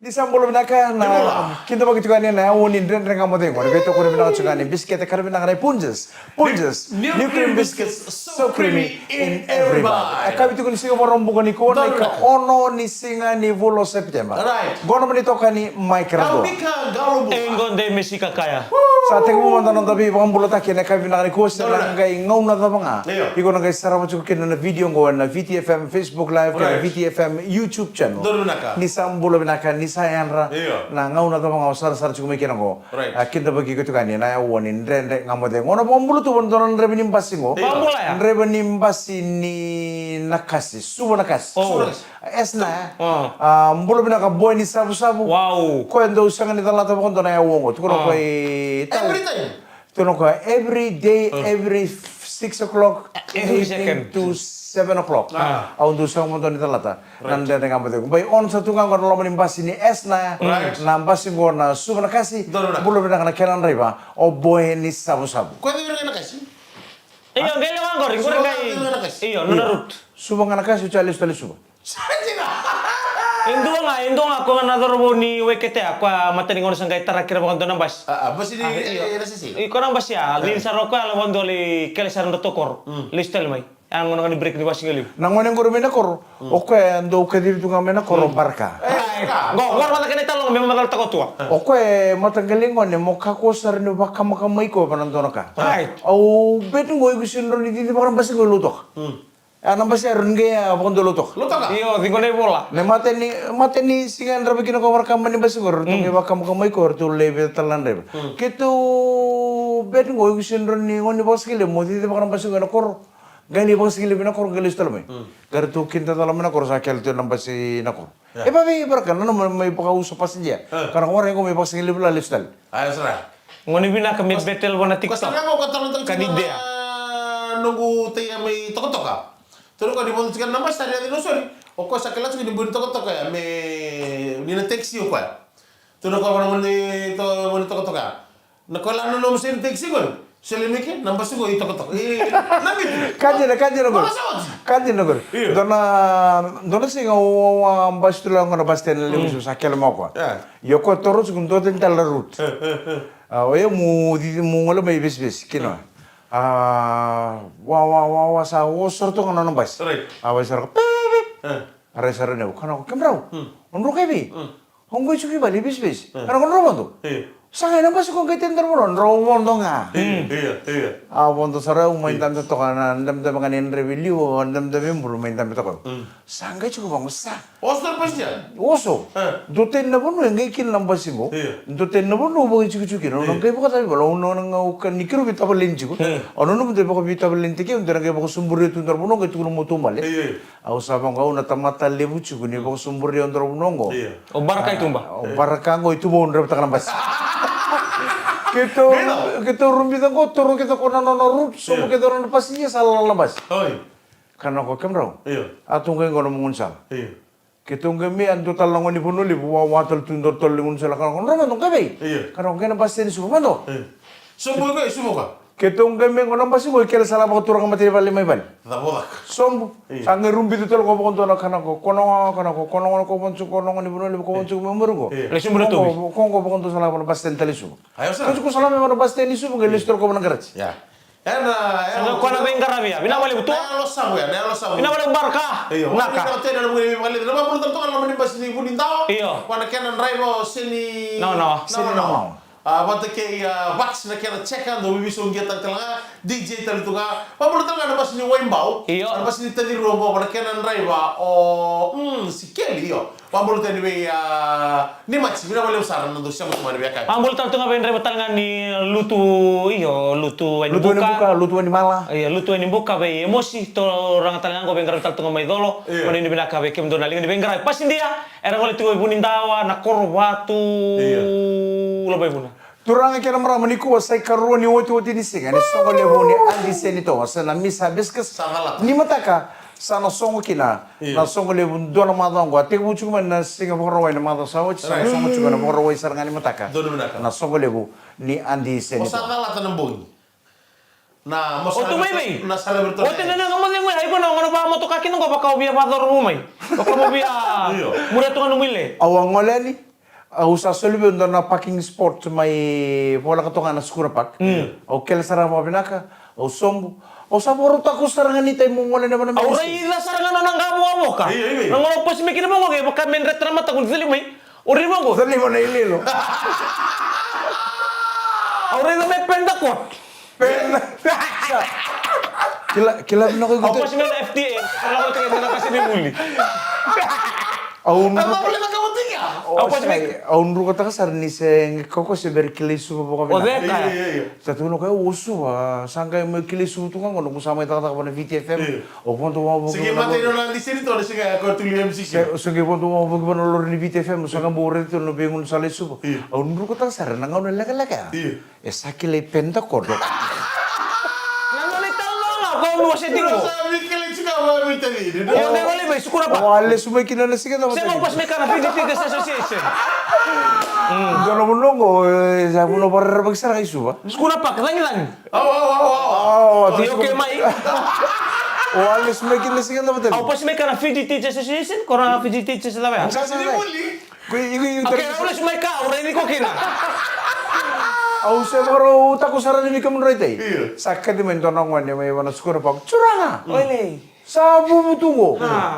Di sambolo binaka na kita bagi tukani na unin dren dren kamu tengok. Beto kau binaka tukani biscuit kau binaka na punjes. New cream biscuits so creamy in every bite. Akabi tukani singa morong bukan ni kona ika ono ni singa ni vulo September. Right. Gono meni tokani micro. Mika galo. Engon de Mesika kaya. Sa tengok mo nonton tapi bukan bulu taki na kabi binaka ni kuasa na ngai ngau na tabanga. Iko na ngai sarama cukup kena na video ngau na VTFM Facebook Live kena VTFM YouTube channel. Ni sambolo binaka ni sayang na ngau na tabanga sar cukup mikir ngo. Kita bagi gitu kan na wonin dren ngamo de ngono bombulu tu bontoran rebenim basingo. Bambula ya? Rebenim basini nakasi, subo nakasi. Esna. Mbulu binaka boy ni sabu-sabu. Wow. Ko endo usanga ni talata bonto na wongo. Tukono ko Every time. Tukono ko every day, every 6 o'clock, Every 8 second. to 7 o'clock. Aun tu sang monto ni talata. Nanda dengan ngamo de. Bay on satu kang ko lo manim basini esna. Na basingo na subo nakasi. Mbulu binaka na kenan riba. O boy ni sabu-sabu. Kau itu yang nak kasih? Iyo, gaya wangor, ingkor kay. Iyo, nunarut. Subo nga nakasi ucalis tali subo. Indo nga ako nga nadorbo ni Wekete ako matani ngono sanggay tarakira mo kanto nambas. Bas ini nasi sih. Iko nang basya, lin saro ko alam kondo li kelesan do tokor. Listel may. Ang ngono nga ni break ni basing gali. Nang waneng guru mena kor. Oke ando kadiri tu mena kor barka. Go, war mata kene talong memang matal takot tua. Oke matanggaling ngone mo kakosar ni baka makamay ko panantono ka. Right. Au betu ngoy gusin ro ni di parang basi ngoy lutok. Anam basi aron gaya pon do lutok. Lo tau gak? Iyo, di ko na bola. Ne mate ni singan rabi kino ko markam ni basi ngor tu baka makamay ko tu lebe talan rebe. Kitu betu ngoy gusin ro ni ngone basi kile mo di parang basi ngoy kor. Gani basi kile bina kor galis talmay. Gar tu kinta talam na kor sa kel tu nam basi na kor. E babi barkan na may pakausap pa siya. Karena orang ko may basi kile bla listal. Ayo serah. Ngoni bina ka med betel bona Kau TikTok. sekarang mau kata nonton Kanidea. nunggu teh may toko-toka. Terus kalau dibunyikan nama tadi ada sorry. O kau sakala sudah dibunyi toko-toka ya me ni na taxi o kau. Terus kalau orang muni toko-toka. Na kalau anu nom sen taxi kau. Selimike nambah sugo itu toko-toka. Namit. Kaje na gor. Kaje na gor. Dona singa o ambastula ngona basten le musu sakel moko. Yoko toros gundo den talarut. Oye mu ngolo may bis kino. Wa sa wo sorto ngono bas. Awa sar. Are sar ne kana ko kemrau. Onro kebi. Honggo chuki bali bis. Kana kono robondo. Sangay na bas ko kaitin dar mo robondo nga. Iya. Awon to sara umain tam to kana ndam tam kanin review ndam tam buru main tam to ko. Sangay chuko bang sa. Oscar pasnya. Oso. Duten na bono ngai kin lamba singo. Duten na bono bo chuki no ngai bo kata bola uno ngau kan nikiro bitabal linchigo. Ono no de bo bitabal lintike undara ngai bo sumbure tu ndar bono ngai tu mo tu male. Au sabang ngau na tamata lebu chugo ni bo sumbure ndar bono ngo. O barka itu mbah. O barka ngo itu bo ndar takana bas. Kita rumita ko turun kita ko nanonorut so kita ron pastinya salah labas. Karena ko kemrau. Atung ngai ngono mungunsal. Kita nggak ando talang ni puno li buwa watal tundor tol lingun sala kan kono nang kabe. Karena kena pasti ni sumo mando. Semua ka. Kita nggak ngono pasti ko kela sala ko turang mati bali mai bali. Tabolak. Sombu. Sange rumbi tu tol ko kon tona kana ko kono ko boncu kono ni puno li ko boncu memuru ko. Lesu betul. Ko kon to sala ko pasti talisu. Ayo sa. Ko sala memang pasti ni sumo ngelis tol ko menagarat. Ya. Enak. Ko na bengkar ya. Bina bali buto. Nelo sabu. Bina bali barka. Naka. Kita tena na muli mali. Nama pun tentu kalau mani basi bunin tao. Iyo. Wana kenan raibo sini. No. No. Wanta ke wax na kena ceka do bibi so ngeta tanga DJ tali tunga. Pabulu tanga na basi ni waimbau. Iyo. Na basi ni tadi rombo wana kenan raiba o si keli yo. Pabulu tani be ni machi bina wale usara nando siamo mari be kai. Ambul tal tunga ben rebetal ngani lutu Lutu ni mala. Iya, lutu ini buka be emosi to orang talangan ko ben tal tunga mai dolo. Mani ni bina kabe kem dona linga ni ben garai. Pasin dia era ngole tu bunin dawa na korbatu. Lebay buna. Turang kira mara maniku wasai karuan ni woti ni singa ni songo le honi andi senito wasana misa biskas ni mataka sana songo kina na songo le dona madongo ate buchu man na singa borowai na mado sawo sana songo chuga na borowai sarngani mataka na songo le ni andi senito Osala tanam bongi. Na Otu may. na sala berto. Otu na ngamo ngwe ay kono ngono ba mo to kakin ngo baka ubiya pa dor mo may. Baka mo biya. Mura to ngano mile. awang ngoleni usa solve ndo na parking sport mai bola katonga na skura pak. O kel sarang mo binaka, o sombo. O sa puro tako sarangan itay mo wala naman na Aurai la sarangan nang gamo ka. Nang mo pas mikir mo kay baka men retra mata kun dili mai. Uri mo ko. Dali mo na ililo. Aurai na may penda ko. Kila na ko Ako gusto. pas men FTA. Kalau ko tingin na kasi may muli. Aun Tama pala na kamuting ya. Apa sih, aun ru kata kasar ni seng koko se ber kilisu po O ka. de ka. Tatuno kayo uso sangkay mo kilisu tu kan ngono kusama ita kata pa na VTFM. O ponto mo Sige, matay na lang di sini to. Sige, ako tuloy MCC. Sungi ponto mo po ba lor ni VTFM sanga bore to no bengun sa lesu. Aun ru kata kasar na ngono laga. Sakile penta kodok. Nang ulit talo ko mo sa Pero tingo. sabi ka lang siya kawamit tadi. O de wala ba sukura pa. Wale sumay kinanasigan na Saya mau pas may kana Fidget Association. Gano mo longo, sa puno para magsara isu ba? Sukura pa lang. Oke mai. Wale sumay kinanasigan na ba Ako pas may kana Fidget Association, kora Fidget sa lawa. Hindi muli. Oke, ulit may ka, ora ni ko kina. Au se baro tako sarani mi kamun roite. Iya. Sakka di mento nang wan may wana skura pa. Curanga. Ole. Sabu mutungo. Ah.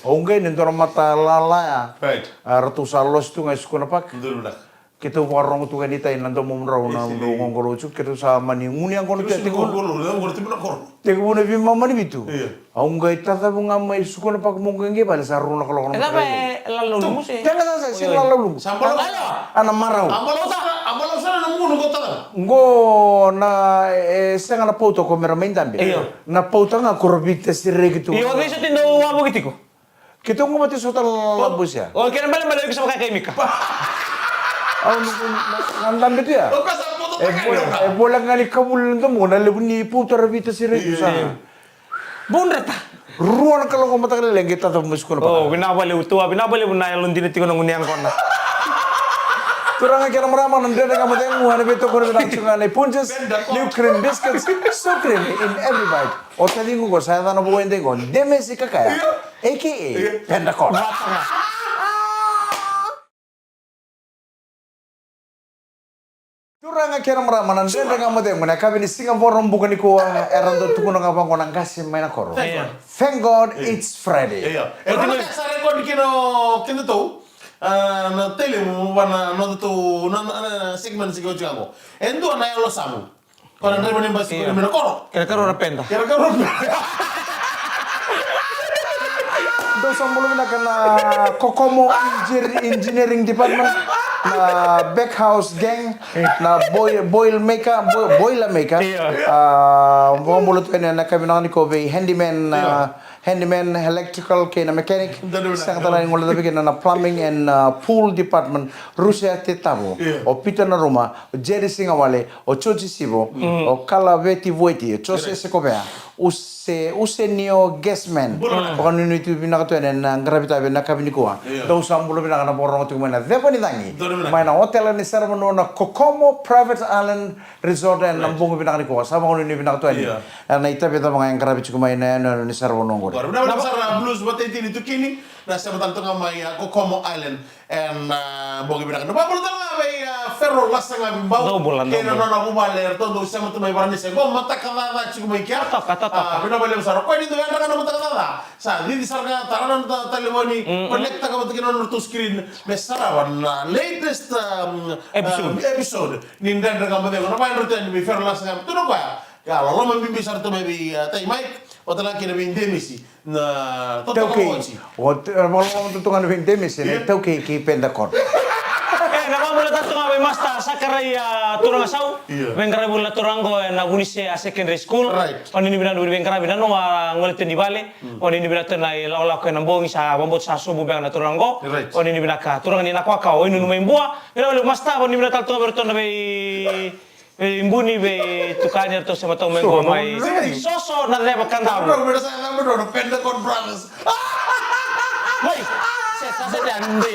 Ongge nento mata lala ya. Right. Ratu salos tu ngai skura pak. Betul benar. Kita warong tu kan ditai nanto mumrau na ngong korochu kita sa mani nguni ang kono Terus tete gol ko. gol, ngerti benar kor. Tege bune bi mama ni bitu. Iya. Ongge tata bunga mai skura pak mongge bale saruna kalau kono. Kenapa lalu mo sih? Jangan sa sila lalu. Sambal Ana marau. Ambalo sana namu nunggu tata. Ngo na senga na pauta ko meramente tambe. Iyo. Na pauta nga korobite si regitu. Iyo, guys, ito yung wabo gitiko. Kita ngo mati sota labus ya. O, kaya naman malari ko sa mga kaimika. Aw nandam betu ya. Kau kasar foto pakai. Bola nga ni kabul ndo mo na lebu ni pauta rabite si regitu sa. Bunrata. Ruan kalau ko mata kala lengge tata muskul pa. Oh, binabali utua, binabali unay lundi na tiko ng uniang ko na. Turang nga kira marama nande na kamu teng mo na beto ko na chunga na punches new cream biscuits so creamy in every bite. O tadi ko saya na buwan de ko deme si kakaya. AKA Pendacon. Turang nga kira marama nande na kamu teng mo na kabini Singapore bukan ko erando tukuno nga bang ko nang kasi may na koro. Thank God it's Friday. Iya. Kalau nak sare kau kino tu. Na tele mo wana no to na segment sigo jango. Endo na yalo samu. Kau nanti mana basi kau mana koro. Kira-kira orang penda. Kira-kira. Do sambulu na kana Kokomo Engineering Department na Backhouse Gang na boiler maker. Mo mulut kanya na kami na ko be handyman electrical kay na mechanic sa katala ng wala kay na plumbing and pool department Rusia Tetabo o Peter na Roma o Jerry Singawale o Chochi Sibo o Kalaveti Voiti o Chose Sekopea use neo guestman baka nino itu pinakatuan na gravita na kabini ko daw sambulo pinaka na borong tu mana depo ni tangi mana hotel ni servano na Kokomo Private Island Resort and nambong pinaka ni ko sama ko nino pinakatuan na itabi ta mga gravity ko may na ni servano ko Baru na besar blues buat itu kini. Nasa matang tengah may Kokomo Island and bogi binakan. Bapak tengah may ferro lasa nga bimbaw. Kaya na bumaler to do sa may barnes. Go mata kada chiku may kya. Binabali besar. Ko dito yan na mata kada. Sa di sarga taranan talimoni connect ka mata kinon to screen. Mesarawan latest episode. Nindan nga mata ko. Napay roten may ferro lasa nga. Tuno ko ya. Kalau lo membisar to may tay mic. O talaga kinabindemisi na totoo ko si. O mo tutungan ng indemisi na tau kay Pendacon. Nakamula tato nga may masta sakaray turang asaw. Bengkara bula turang ko na gunise secondary school. O nini binan uri bengkara binan no ngolete ni bale. O nini binan na ilaw ko ng bongi sa bambot sa subo bang na turang ko. O nini binan ka turang ni nakwa ka o inu may buwa. Ila masta o nini binan tato nga berto na may imbuni be tukanya to sa matong mengo may soso na leba kanda. Bro, beda saya nang bro, Pendacon Brothers. Hoy, sa dandi.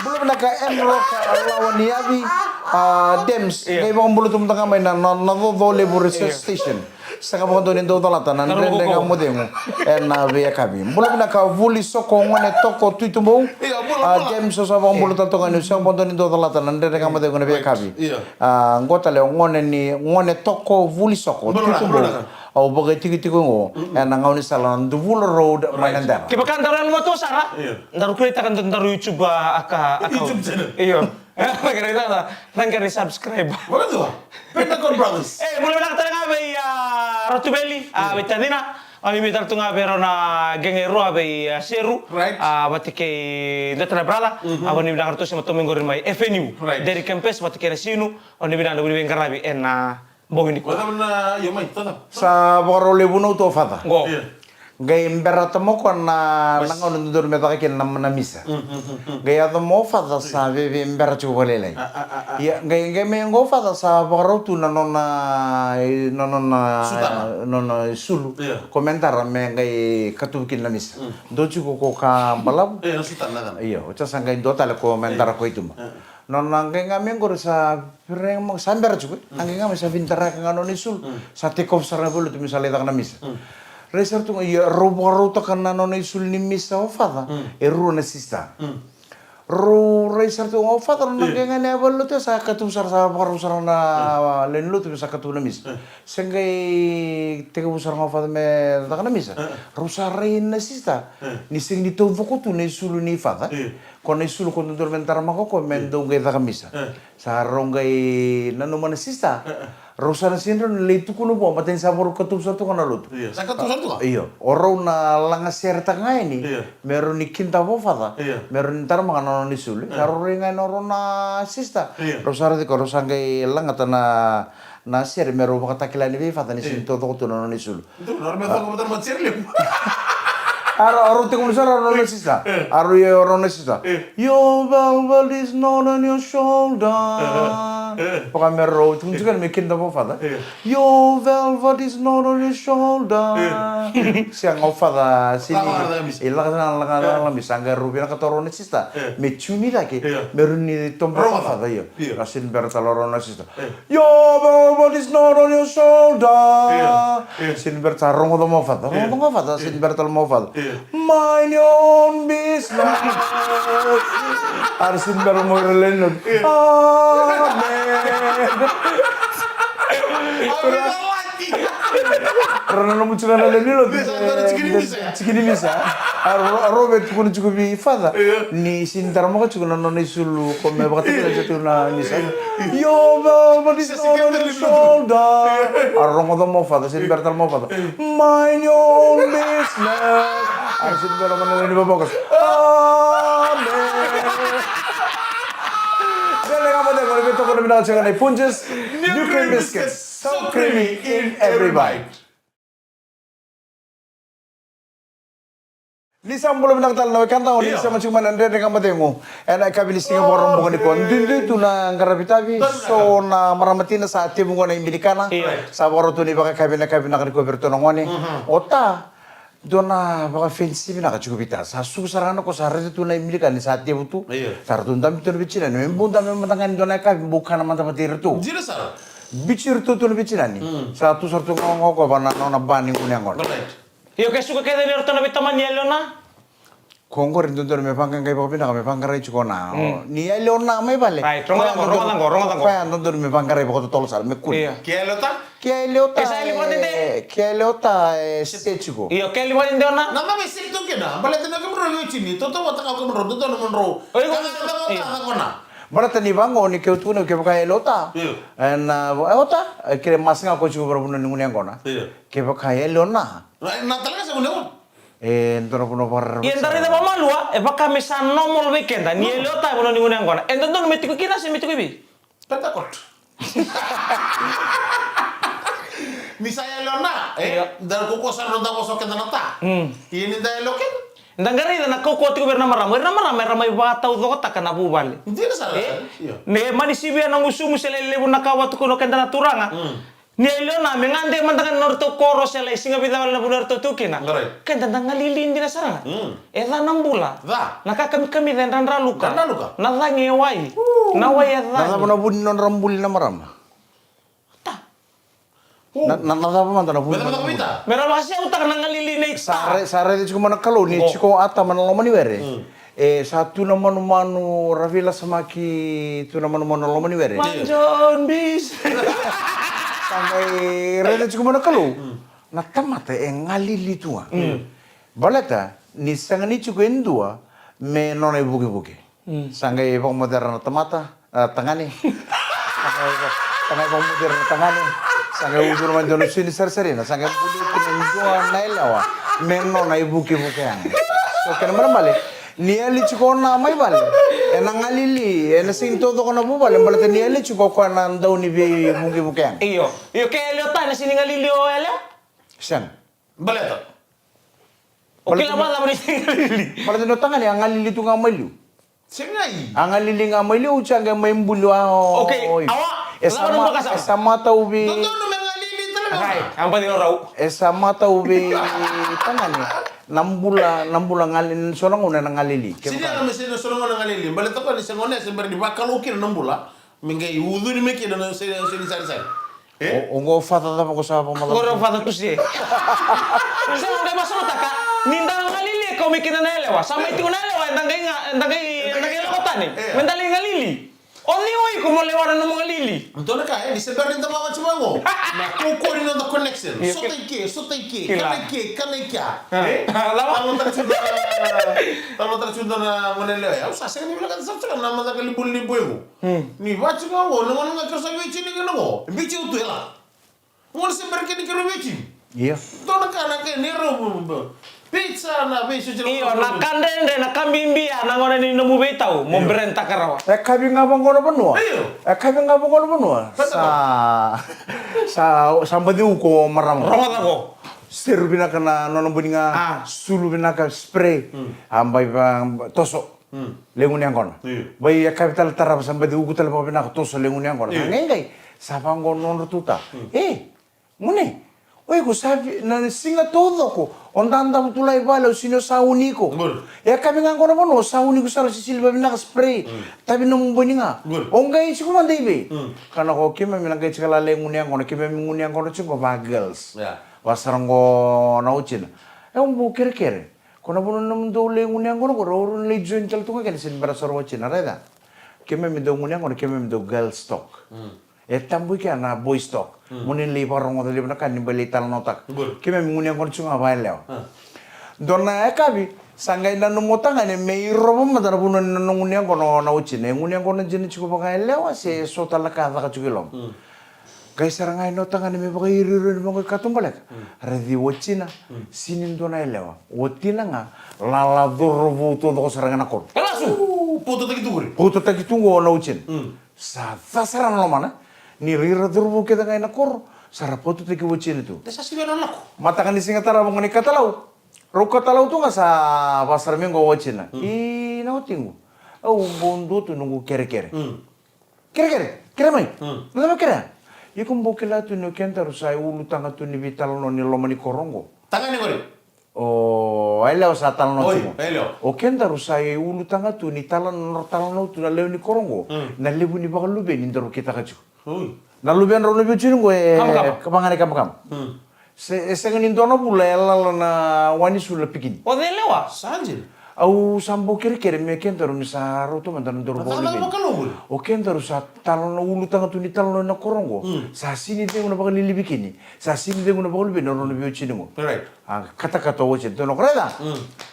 Belum naka-enroll ka lawan ni Abi Dems. Kaya mga bulutum tanga may na Novo Research Station. sanga bondo ni do talata nan Narugo rende ko. ga modemo na be kabi mbula na ka vuli soko ngone toko tuitumbo Iya, bola. game so sa bang bulu tato ngane sanga bondo ni do talata nan rende ga modemo na be kabi Iya. ngota le ngone toko vuli soko Bola, tuitumbo bola. au bagai tiki tiki ngo na ngawni salan du vul road manandara Kiba kan daran mo to Sara. Iya. Ndaru kita kan ndaru YouTube aka YouTube channel. Iyo. Magari na nang kani subscribe. Bukan tuh, Pentagon Brothers. Mulai nak tengah be ya Ratu Beli, betadina. Ani mitar tunga bero na gengero abe seru. Right. Batike datra brala. Abani bilang kartu sama tomengo rimai FNU. Right. Dari Kempes batike sinu. Ani bilang dari Bengkarabi ena bongini. Wala man na yomay, tetap. sa boro le buno to fata Go. Iya. gai mbera tomo ko na nangaw ndur me ta ken na misa gai ado mo fata sa ve mbera chu bolele ya gai me ngo fata sa boro tu na Sutama. sulu Iya. komentar me gai katu kin na misa do chu ko ka balab Eh, nasutan na dan. iya uca sanggai do tale komentar ko itu non nangge ngame ngor sa pireng mo samber chu nangge ngame sa vintara ka ngano ni sul sa tekop sarna bulu tu misale ta na misa Resar tu ya robo to kana no nei sul ni misa o fada e ru na sista. Ru resar tu o fada no ke ngane abalo te sa katu sar sa paru sar na len lu tu sa katu na misa. Sengai te ko sar no fada me ta kana misa. Ru sa re na sista. Ni sing ni to voko tu nei sul ni fada. Kon nei sul kon dormentar mako ko mendo ngai ta misa. Sa rongai nanu mana sista. Rosana sindro leitu kuno po maten sabor katu sa tu kana lutu. Iya, sa katusan tuh. Iyo, oro na langa serta ngai ni. Iya. Meron ni kinta po fata. Iya. Meron tar mga nono ni suli. Karo ringa noro na sista. Iya. Rosara di koro sangay langa ta na ser meron makatakila ni fata ni sinto to kutu nono ni suli. Itu normal tuh kamu termat sirlim. Aro te kuno sara nono sista. Aro ye oro na sista. Your velvet is not on your shoulder. Paka meron tu juga me kinta po fata. Your velvet is not on your shoulder. Siang o fata sini. Ilang lang bisa nggak rubi na katoro na sista. Me cumi lagi. Meron ni tombo fata yo. Kasin bertaloro na sista. Your velvet is not on your shoulder. Sin bertarong mo fata. Rong mo fata sin bertal mo fata. Mind your own business. Arsin bertal mo relenod. Amen. Karena namun cuma ada nilo cikini bisa. Robert pun cukup fada. Ni sintar mo cukup nano ni sulu kome bakati kita jatuh na nisa. Yo velvet is not on your shoulder. Arong mo mo fada sin bertal mo fada. Mind your own business. Arsin bertal mo na ni babakas. Amen. Ito ko na minahal siya kanay Punches New Cream Biscuits. So creamy in every bite. Lisa ang bulan ng talaw, kanta ko, Lisa man siya manandre ng kamatay mo. And ay kabilis nga borong bunga ni Kon. Dito na ang karapitabi. So na maramati na sa ati mo na imilikana. Sa boro to ni baka kabi na kanikoberto ng wani. Ota. Doon na baka fancy na kachukupita. Sa susarano ko sa rito tunay milikan ni sa ati buto. Sa rito dami to bichinan. Memang dami matangan doon na kabi bukan naman tapati rito. Jira sar. Bichir to to bichinan ni. Sa tu sarto ngoko ko ba na bani kunyang ko. Iyo kaya suka kaya dari Ratu na bitaman yelo na. Kongko rin doon may pangkang kay Papa na kami pangkaray chuko na. Ni leon na may bale. Right, rongan ko. Kaya doon may pangkaray ko tol sal me kun. Iya. Kaya lo ta? Kaya leota. Esa ili pa dinde. Kaya leota se chuko. Iyo kaya liwan din na. Nama may sik tuh kena. Balat na kamero yo chini. Toto wata ka kamero. Toto na monro. Oy, Kaya na ko na. Barata ni bango ni keu tu no ke kaya leota. Iya. En leota kire mas nga ko chuko berbuno ni ngunyang kona. Iya. Ke kaya leona. Na talaga sa ulo. Entoro puno par. Yang dari dapat malu baka misa nomol weekend ni elota bono ni ngunang kona. Ento don metiku kina si metiku bi. Pentakot. Misalnya lona, dar kukosan ronda kosok kita nata. Ini dah loken. Ndangari na koko tiku berna maram ramai bata udok takana bubali. Hindi na salah. Ne mani sibia na ngusumu selele buna kawatu kono kenda turanga. Ni elona mengande mantangan norto koro sele singa bidawal na bunar to tukina. Kenda ngalilin dina saranga. Eda nambula. Naka kami den ranraluka. Na ngewai. Na wai eda. Naka mo na bunin non rambul na maram. apa man tanah Beta mata komita. Mera masih utak nang ngalili Sare itu cuma kalau ni ciko ata mana lomani were. Satu nama manu Ravila Samaki tu nama lomani were. Manjon bis. Sampai rede ciko mana kalau. Na tamata ngalili tua. Baleta ni sanga ni ciko endua me nona buke. Sangai pang modern tamata tangani. Sangai pang modern tangani. Sangai ukur manjon sini sar-sarina. Sangai budi pinendua nailawa. Me nona buke yang. So kena mana balik? Niali ciko na mai bale. Enang ngalili, sing todo kono bu bale. Baleta niali ciko ko na ndau ni buke yang. Iyo kaya liota na sini ngalili o ele. Sian. Baleta. Oke lah malam ni sini ngalili. Baleta no tangani ang ngalili tu ngamalu. Sengai. Ang ngalili ngamalu uchanga may mbulu Oke, awak lawan mo kasama. Esa mata ubi. Tonton no mengalili talaga. Ay, ang pati raw. Esa mata ubi tangani. Nambula ngalin solang una ngalili. Sini ana mesino solo ngona ngalili. Baleta ko ni sengone sember di bakal ukir nambula. Mengai wudu ni meki na sini sari. Ongo fata tapa ko sa pamala. Orang fata tu sih. Saya udah masuk taka. Nindang ngalili kau mikir na elewa. Sama itu na elewa entang kay kota ni. Mendali ngalili. Oni oi ko mo lewaran ng mga lili. Antona ka di seber ni tama chimango. Na kuko ni no connection. Sotay ke. Kanay ka. Tamo tercunda na monele ya. Usa sa ni wala ka sa na manda ka libul Ni bachi nga ngo no nga ka sa bichi ni ngo. Bichi utu ela. Mo seber ke ni ka bichi. Iya. Dona ka na ke ni ro. Pizza na bicho jero. Iyo na kandende na kambimbia na ngone ni nemu betau mo berenta karawa. Kabi ngabang kono benua. Iyo. Kabi ngabang kono benua. Sambadi uko maram. Romot ako. Seru bina kana nono buninga sulu bina ka spray. Ambai bang tosok. Lengun yang kono. Bai kapital tarap sambadi uko tala bina ka tosok lengun yang kono. Ngai sabang kono tuta. Mune. Oi ko sabi na singa todo ko. Ondanda tulay bala sino sa uniko. Kami nga kono bono sa uniko sa silba bina ka spray. Tabi nung buninga. Ongay chiko man debe. Kana ko kima minangay chikala lengun yang kono kima mingun yang kono chiko bagels. Wasarango nauchin. Bu kere. Kono bono nam do lengun yang kono ko ro le join tal tunga kan sin bara sorwa china reda. Kima mi do ngun yang kono kima mi do girl stock. Tambu kya na boy stock. Munin li parong ngota li na kan ni bali tal notak. Kime munguni ang konchunga ba leo. Donna kabi sangay na numutanga ni may robo madara puno nunguni ang kono na uchine. Nguni ang kono jini chiko ba leo se so talaka ka chukilom. Guys sarangay no tanga ni may ba iriru ni mga katumbalek. Redi wachina sinin dona leo. Watina nga lala dorobo todo ko sarangana kon. Kalasu. Puto tagi tungo na uchin. Sa sasaran lo mana? Ni rira durbu kita kaya nakor sarapoto teki wocin itu. Desa siberon lako. Mata kan disinga tara mongoni katalau. Ro katalau tu nggak sa pasar minggu wocin na. Nau tinggu. Bondo tu nunggu kere-kere. Kere mai. Nama kere. Ikum bokela tu no kenta rusai ulu tanga tu ni vital no ni lomani korongo. Tangan ni kori. Eleo sa talan no Oi, eleo. O kenta rusai ulu tanga tu ni talan no tu na leo ni korongo. Na lebu ni bakal lube ni ndaro kita kacu. Na lubian ro lubian cinu gue kapangane kam. Sengen indono pula ela na wani sula pikin. O de lewa. Sanjil. Au sambo kere me kenta ro ni sa ro to mandan ndoro bo lubian. O kenta ro sa talan ulu tanga tu ni talan na korongo. Sa sini de una bakal lili bikini. Sa sini de una bakal lubian ro lubian cinu. Right. Kata-kata wajib tu nak reda.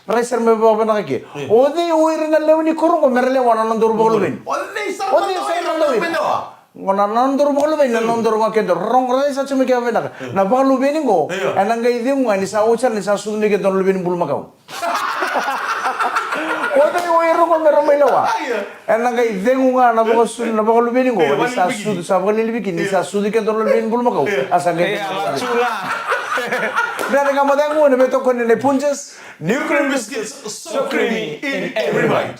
Raisar me bawa nak ke. Ode oir na lew ni korongo merle wana nandor bo lubian. Ode sa lubian. Ngona nandor bo lubian nandor wa kento rong raisa cuma ke avena. Na ba lubian ngo. Anang gai dia ngani sa ocha ni sa sudni ke don lubian bulu makau. Ode oir ko meron may lawa. Anang gai dia nga na ba sud na ba lubian ngo. Ni sa sud sa ba lili bikin ni sa sudi ke don lubian bulu makau. Asa gai. Berada kamu tengok ni betul kau ni punches New cream biscuits so creamy in every bite.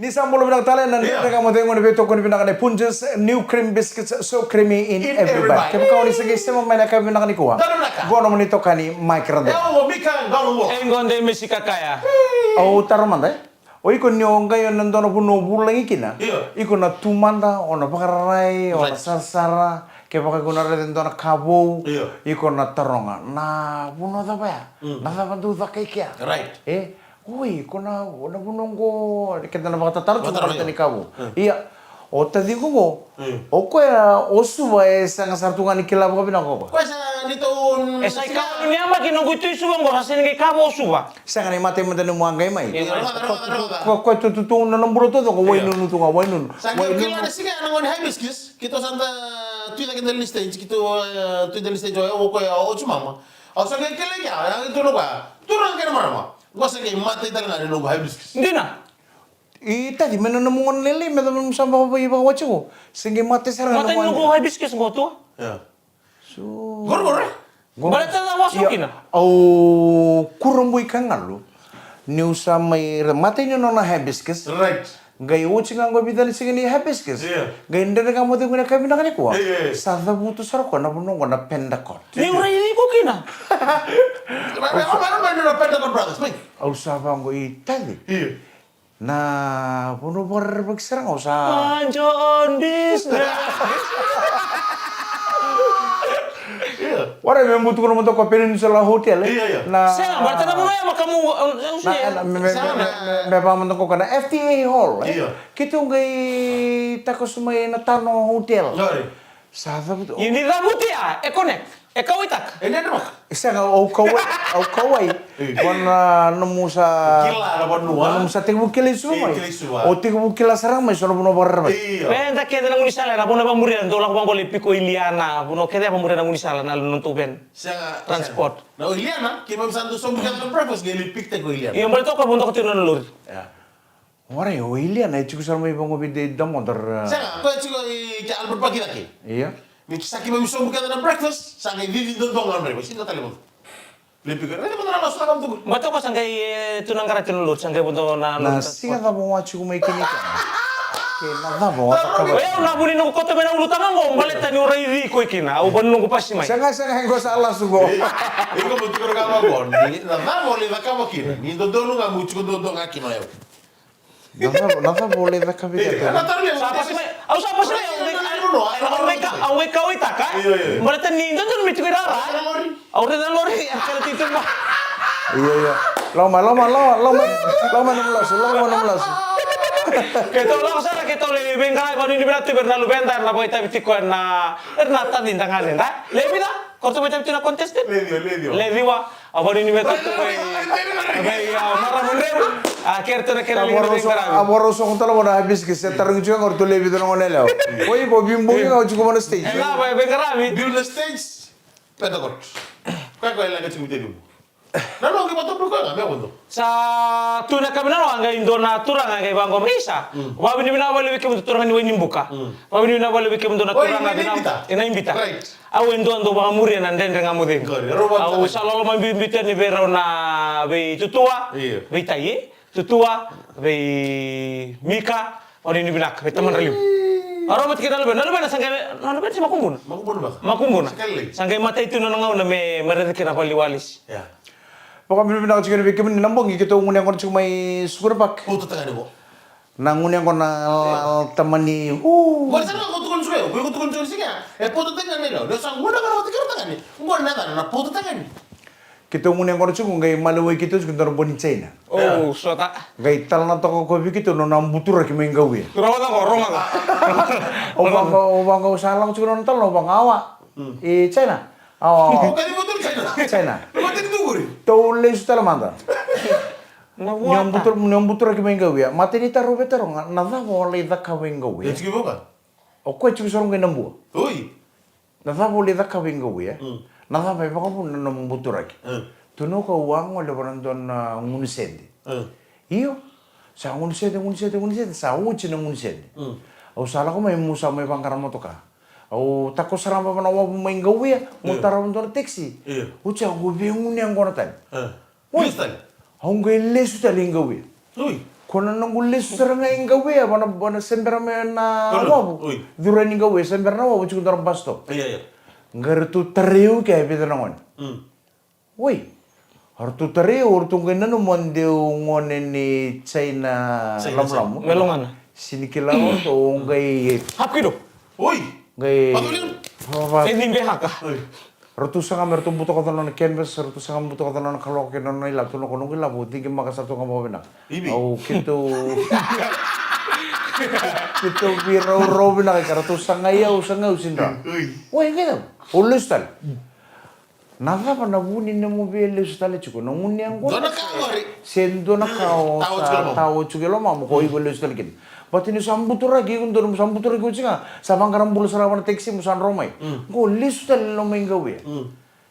Ni sambal bilang talen dan berada kamu tengok ni betul kau ni pinang ni punches new cream biscuits so creamy in every bite. Kamu kau ni segi semua main kau pinang ni kuah. Gua nama ni toka ni Mike Rado. Bika galu. Engonde mesika kaya. Oh taruh mana? O iko nyonga yo nandono puno bulang ikina. Iya. Iko na tumanda, ona pakarai, ona Right. sarsara, ke pakai guna reden dona kabo. Iya. Iko na taronga. Na puno apa ya? Na bantu tak kia. Right. Oi, kona punonggo kita na bakatatar tu Bakatatar, kita iya. ni kabo. Iya. O tadi ko mo. Iya. O ko ya osu ba sang sartungan ikila ko binako ko. Kau sa nito Esa ikaw ni ama kinong gusto isuwang ko hasin kay kabo suba. Sang ni mate mo tanu mo angay mai. Iya, rota. Ko tutung na nombro to ko wai nunu tunga wai nunu. Sakit kila na siga nang on hibiscus. Kita santa tuida kita list stage kita tuida list stage o ko o chumama. O sakit kila ya yang itu no ba. Turang kena marama. Gua sakit mate tal ngani no hibiscus. Hindi na. Tadi mana namungan lele, mana namun sama apa iba wacu ko. Sehingga mate sarang Mata nyo ko hibiscus ko to. Ya. So. Gor. Balat na wasukin na. Au kurang boy kangal lo. Niu samai mate nyo na hibiscus. Right. Gay uci nggak bidal sih ni hibiscus. Iya. Gay ndere kamu tuh guna kami nakani kuah. Iya. Sada butuh sarko na punong na pendakot. Ni ura ini ko kina. Mana no peta con brothers, me. Au sabang ko itali. Iya. Nah, puno berbeksarang nggak usah. Manjo on business. Wara memang butuh untuk ke Peninsula Hotel. Iya. Nah, Saya berarti na muna ya kamu. memang mentok kana FTA Hall. Iya. Kita nggak takut semua natano hotel. Sorry. Sada betul. Ini rabuti ya, connect. Kau itak. Ini ada mah. Isa nga au kawai. Wana nemu sa Kila na nua. nemu sa tigu kila sumai. Tigu kila sumai. O tigu kila sarang mai sono puno barra. Iya. Ben tak kaya nang unisala na puno pamurian tolak bang boleh piko Iliana puno kaya pamurian nang unisala na nuntu ben transport. Na Iliana, kaya mamsanto sa mga ng breakfast gili pikte ko Iliana. Iyo balik to ka bunto ko tino lur. Ya. Wara yo ilia na tigu sarang mai bango bide damodar. Saya ko chico i Albert pagi lagi. Iya. Ni kisaki mami so mga ng breakfast, sa ngay vivi don dong ang breakfast. Sino tali mo? Lipi ko. Ano mo na lang sa kampo. Bato ko sangkay tunang karat tino lur sangkay bunto na Na singa ka mo wachi ko mai kinika. Ke na da mo ta ka. Ayaw na bunin ko kote menang lutangan ko balik tani urai di ko ikina au banung ko pasti mai. Sanga ngo sa Allah sugo. Iko mo tukar ka mo ni na mo le ka mo kin. Ni do do nga mo chico do nga kin ayo. Nada boleh da kabita. Ana tarle mo. Siapa sih mai? Au siapa sih mai? Au weka itaka. Balik tani don don mitu kira. Au reda lori kalau titu mah. Iya. Lama numulas. Keto lang sana keto le bengkala ko ni berarti bernalu bentar na boy tapi tiko na erna ta dintangan ta. Lebi da. Kau tu macam tina contested. Ledio. Levi wa. Abo ni betul tu boy. Abai ya marah mundur. Akhir tu nak kira lagi Amoroso kung tala mo na habis kasi tarong juga ngor tuloy bito ng onelaw. Oy, bo bimbo nga uji ko mo na stage. Enak boy bengkala mi. Di na stage. Peta ko. Kaya ko lang chico tedi mo. Nalo ki bato ko nga me wondo. Sa tuna kami na ang indo na turang ang ibang komisa. Wabi ni binawali wiki mo turang ni wini buka. Wabi ni binawali wiki mo na turang ang ina imbita. Right. Aw endo ando baka muri na den nga mo din. Aw sa lolo man bimbita ni Vero na be tutua. Iya. Be tayi. Tutua be Mika. O ni binak be taman raliw. Aro mat kita leben sangkay si makumbun. Makumbun ba? Makumbun. Sekali. Sangkay mata itu na ngaw na me merete kina paliwalis. Ya. Pokoknya bibina ko chicken bikin nambong gitu ngunyang ko cuma sugar pak. Puto tanga mo. Nangunyang ko na teman ni. Wala sa ko tukon suyo. Ko tukon suyo siya. Puto tanga ni no. Sa nguna ka tikar tanga ni. Ngona na puto tanga ni. Kita ngunyang ko cuma gay malaway kita cuma taruh bonin China. Oh, sota. Gay tal na to ko gitu no nambutura ki mengawi. Turawat ako, rong ako. Obang ko salang cuma nonton lo bang awa. China. Oh, kani mo China. China. Mati tuguri. Tole sudah manda. Nabuata. Nyambutura ki mengawi. Mati ni taruh betero nada boleh da ka mengawi. Ya chiki boka. O ko cuma sorong gay nambu. Oi. Nada boleh da ka mengawi. Nada ba baka pun nambutura ki. Tuno ka uang oleh orang don ngunisende. Iyo. Sa ngunisende sa uci na ngunisende. Au salah ko may musa may pangkaran mo to ka. Au tako saramba pa na wabu may gawi mo tarawon don taxi. Uci aku bingung ni ang kono tan. Oi. Stan. Au ngai lesu ta lingawi. Oi. Kono nang lesu saranga ingawi bana sembera me na wabu. Oi. Dura ni gawi sembera na wabu cikun taram basto. Iya. Ngar tu teriu ke bida nangon. Woi. Hartu tari urtung kena no mondeu ngone ni China lam-lam. Melongan. Sini kila to ngai Hapki do. Oi. ngai Patulin. Ini BHK. Ratu sanga mertu buto kata nona canvas, ratu sanga buto kata nona kalau kena nona ilah tuno kono gila buti ke maka satu kamu bena. Ibi. Au kitu kitu biro ro bena ke ratu sanga ya usanga usindra. Wah gitu. Ulus tal. Nada pa nabuni na mo bele ustal chuko na nguni ang Dona kawari. sendo na kao sa tao chugelo mamo ko ibele ustal kin. Pati ni sambutura gi undur sambutura gi ucinga sabang karam bulu sarawan teksi musan romai. Go listal lo mengawe.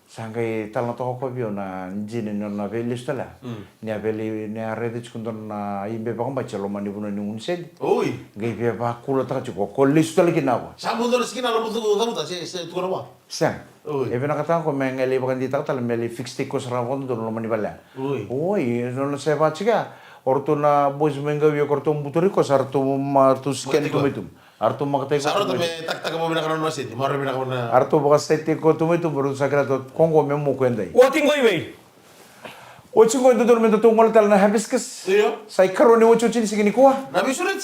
Sangkai talna to ko bio na jini na bele ustal. Ni bele ni arede chukundon na imbe ba komba chelo mani buno ni unsed. Oi. Gai be ba kula ta chuko ko listal kin awa. Sambundo skina lo butu kamu ta se tukar apa? Sang. Oi. Ebe nakata ko mengeli bakan dita tal meli fix tiko saravon do lo mani bala. Oi. Oi, no se va chica. Orto na boys menga wi korto mbuturi ko sarto martu scan tumitum. Arto makate ko. Saro me tak tak mo bina kanon masih. Maro bina kanon na. Arto baka sete ko tumitum baru sakra to kongo memo ko endai. Wating ko ibe. O chingo ndo dorme to ngol tal na hibiscus. Iyo. Sai karone o chuchin sigini ko. Nabi surat.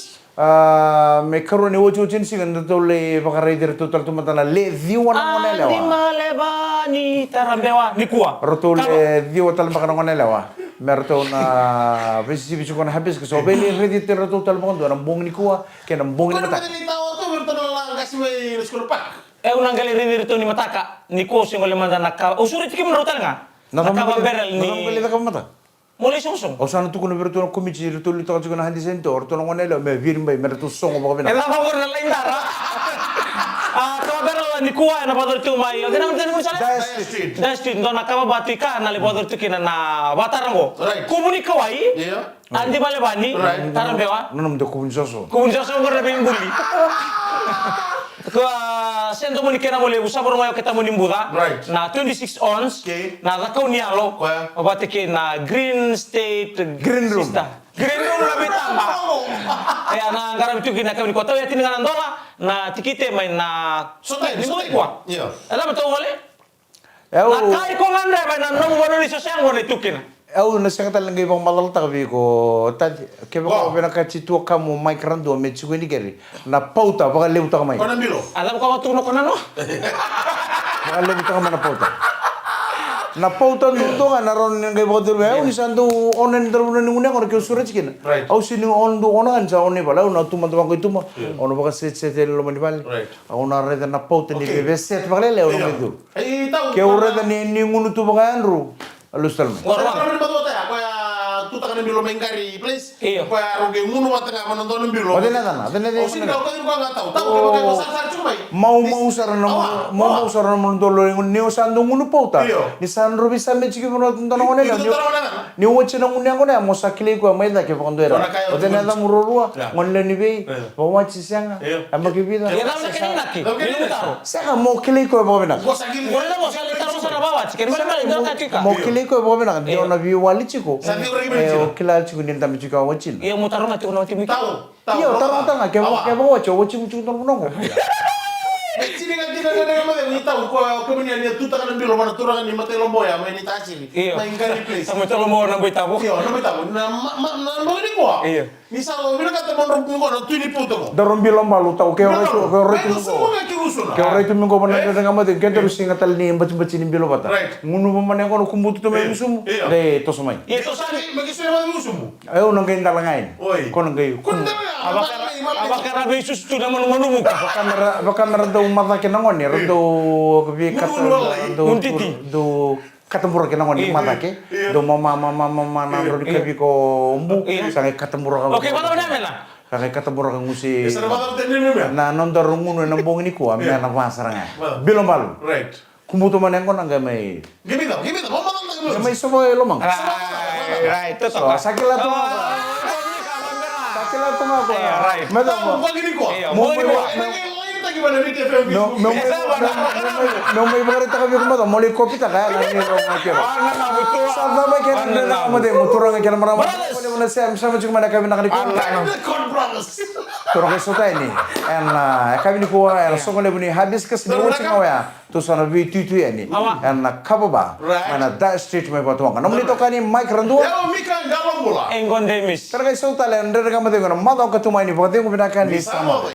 Me karone o chuchin sigini to le baka raider to tal tumatana le diwana ngone Di lewa. maleba ni tarambewa ni kuwa. Roto le diwa tal baka ngone lewa. Merto na visi bisu kon hibiscus o beli ready te roto tal baka ndo nambong ni ko ke nambong ni Kau mata. ni tahu tu bertemu lang kasih me sekolah pak. Unang gali rin ni mataka ni ko sing ole manda naka. Usuri tiki merotal nga. Naka beral beli ni ta kamata. mulai sungsung. O sana tu kuno bertu na komici roto li ta kuna handi sento orto ngone le me virin bay merto songo baka bena. Ela favor na lain dara. Kama beral ni kuwa na pador tu mai. Dena mten mo sala. Street. Dasti ndo nakama batu ka na le pador tu kina na batarango. Right. Kumuni kawai. Iya. Andi bale bani. Right. Tarambewa. Nanam de kubun soso. Kung sa sungguh na bingbuli. Sendo mo ni kena boleh usa baru ngayo kita mo nimbuda. Right. Na 26 ons. Okay. Na kau ni alo. Kuya. Mabati ki na Green State Green Room. Sista. Green Room na bitamba. Kaya na karami tu kina kami kota ya tiningan dola na tikite may na Sotay, nimbuda sotay. kwa. Iya. Alam mo to wale? Eu Na kai ko ngandre ba na nang wala ni sosang wala tukina. eu na sanga tal ngai bang malal ta vi ko ta ke ba bena ka chitu kamu mai krando me chigu ni geri. Na pauta baka leu ta mai. Kau nak bilo? Alam ko matuno ko na no. Baka leu ta mai na pauta. Na pauta nto nga naron ngai ba dur eu ni sandu onen drum ni ngune ko ke suraj kin. Right. Au sini on do onan sa oni bala na tu mantu ko ituma. Ono baka set set lo mani bal. Right. Au na reda na pauta ni be set baka leu no medu. Eh tahu. Ke ureda ni ngunu tu baka anru. Alus talme. Orang orang betul betul ya. Kau ya tu tak kena bilo mengkari, please. Iya. Kau ya roge munu mateng apa nonton bilo. Ode na na, ode na Oh sini kau kan kau nggak tahu. Tahu Oh. kau kau sar cuma. Mau sarana mo dolo ni usando ngunu pauta Iyo. ni sanro bisa me chiki mo tono ngone Itu ni tahu mana? ni woche na ngune ngone mo sakile ko mai da ke fondo era Ora kayo, o tena da mururua Ya. ngone ni be bo ma chisanga Iyo. ama ke vida Ya na kena naki. Ni taro. saka mo kile ko bo bena Kau sakit. Wala mo sa taro sa bawa. Chicken wala mali ndo ka chika. mo kile ko bo bena di ona bi wali chiko Sakit orang ini cina. o kila chiko ni ndam chiko wachin Iya mo taro ngati uno timi. Tahu. Tahu. iyo tara tanga ke Awak. ke bo wacho wachi mu chiko no Sini kan kita ada yang mana tahu kau kemudian dia tu tak kena bilo mana tu orang ni mati lombo ya main itu asiri. Iya. Mengkari please. Sama tolo mo na boita mo. Iya, nama tahu. Nama ini kau. Iya. Misal bila kata mau rompi kau, tu ini putu kau. daron bi lomba lu tau ke ora Itu tu semua nggak kirusun. ke ora itu minggu mana ada ngamade ke terus singa tal ni baci ni bilo bata Right. ngunu mana ko kumbutu to me musum Iya. de to somai Iya to sani. Bagi saya mau musuhmu. ayo nang gain dalangain Oi. ko nang gay Kau tidak Abakar abe sus tu na mo mo ka. kamera do mata ke nangon ni do bi Ngunu kata walai. do Untiti. do katembur ke nangon ni Iya. mata ke do mama na ro di kabi ko umbu Iya. sangai katembur ka Oke, mana mana mela. sangai katembur ka ngusi Sana bakal tenin ya. na nondor ngunu nang bong ni ko am na wasaranga bilom balu Right. kumbutu mana ko nang gamay Give me that. Mau makan tak dulu. gamay sobo lomang Right, to so to. sakila to sakila to nga ko Iya, right. madam Tahu kau gini kau. Iya, Mau mo mo- mo. Ini lain tak gimana di TV No, may ibagarita kami kumato, muli kopi ta kaya nani ro ngakiro. Sa ba kaya na amade mo turang kaya marama. Muli mo na siya sama cuma na kami nakali ko. Turang kay sota ini. En kami ni ko en so ngale buni habis kas ni uci ngawaya. Tu sana vi tu yani. En kabo ba. Mana da street may batuang. Namuli to kani mic randu. Ya Mika galong bola. Engkau demis. Karena kay sota le ndere kamade ko na madaw ka tumay ni pagde ko binakan di sama.